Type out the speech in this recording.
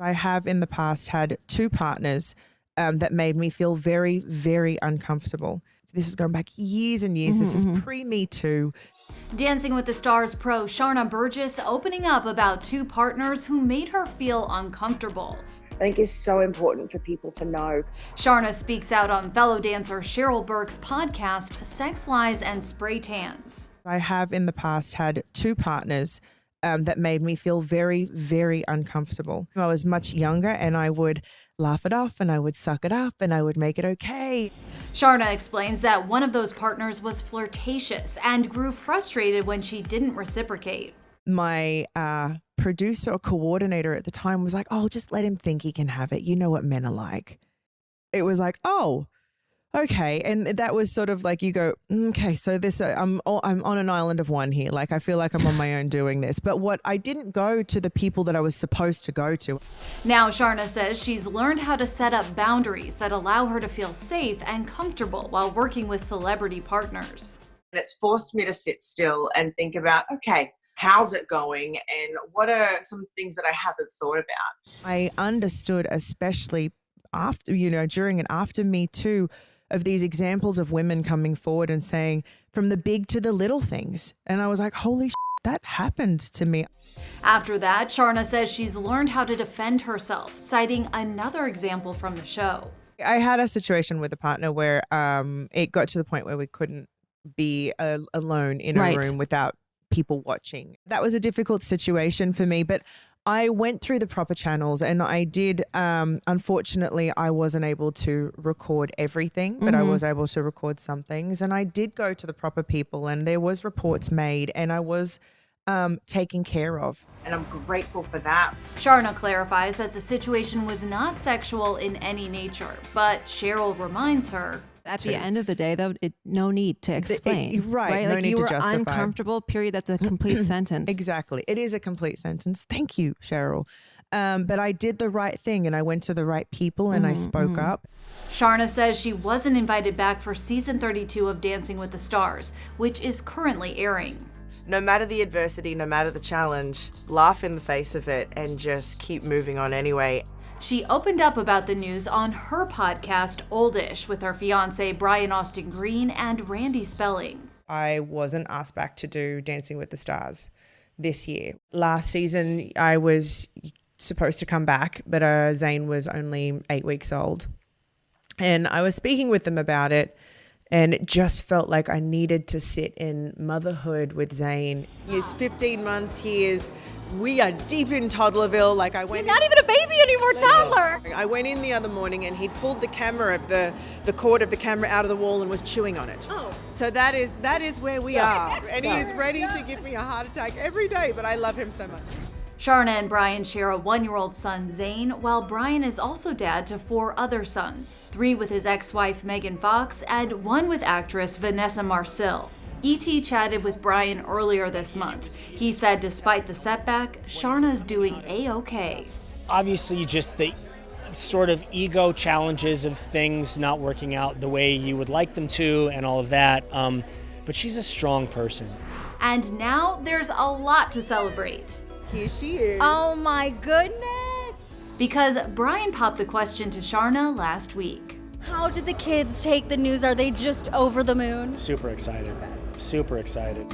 I have in the past had two partners that made me feel very, very uncomfortable. This is going back years and years. This is pre-Me Too. Dancing with the Stars pro Sharna Burgess opening up about two partners who made her feel uncomfortable. I think it's so important for people to know. Sharna speaks out on fellow dancer Cheryl Burke's podcast, Sex, Lies, and Spray Tans. I have in the past had two partners that made me feel very, very uncomfortable. I was much younger and I would laugh it off and I would suck it up and I would make it okay. Sharna explains that one of those partners was flirtatious and grew frustrated when she didn't reciprocate. My producer or coordinator at the time was like, oh, just let him think he can have it. You know what men are like. It was like, oh, okay. And that was sort of like you go, okay, so this, I'm on an island of one here. Like I feel like I'm on my own doing this. But what I didn't go to the people that I was supposed to go to. Now Sharna says she's learned how to set up boundaries that allow her to feel safe and comfortable while working with celebrity partners. And it's forced me to sit still and think about, okay, how's it going? And what are some things that I haven't thought about? I understood, especially after, during and after Me Too, of these examples of women coming forward and saying from the big to the little things. And I was like, holy shit, that happened to me. After that, Sharna says she's learned how to defend herself, citing another example from the show. I had a situation with a partner where it got to the point where we couldn't be alone in a room without people watching. That was a difficult situation for me, but I went through the proper channels and I did, unfortunately, I wasn't able to record everything, but I was able to record some things, and I did go to the proper people and there was reports made and I was taken care of. And I'm grateful for that. Sharna clarifies that the situation was not sexual in any nature, but Cheryl reminds her, at the end of the day, though, no need to explain. Right. No Like need you to were justify. uncomfortable, period. That's a complete sentence. Exactly. It is a complete sentence. Thank you, Cheryl. But I did the right thing and I went to the right people and I spoke up. Sharna says she wasn't invited back for season 32 of Dancing with the Stars, which is currently airing. No matter the adversity, no matter the challenge, laugh in the face of it and just keep moving on anyway. She opened up about the news on her podcast, Oldish, with her fiance Brian Austin Green and Randy Spelling. I wasn't asked back to do Dancing with the Stars this year. Last season, I was supposed to come back, but Zane was only 8 weeks old. And I was speaking with them about it, and it just felt like I needed to sit in motherhood with Zane. He's 15 months. We are deep in toddlerville. Like I went. You're not even a baby anymore, toddler. I went in the other morning and he'd pulled the camera of the cord of the camera out of the wall and was chewing on it. Oh. So that is where we are. And he is ready to give me a heart attack every day, but I love him so much. Sharna and Brian share a 1-year-old son, Zane, while Brian is also dad to 4 other sons, 3 with his ex-wife Megan Fox and 1 with actress Vanessa Marcil. E.T. chatted with Brian earlier this month. He said despite the setback, Sharna's doing A-okay. Obviously, just the sort of ego challenges of things not working out the way you would like them to and all of that. But she's a strong person. And now there's a lot to celebrate. Here she is. Oh my goodness. Because Brian popped the question to Sharna last week. How did the kids take the news? Are they just over the moon? Super excited. Super excited.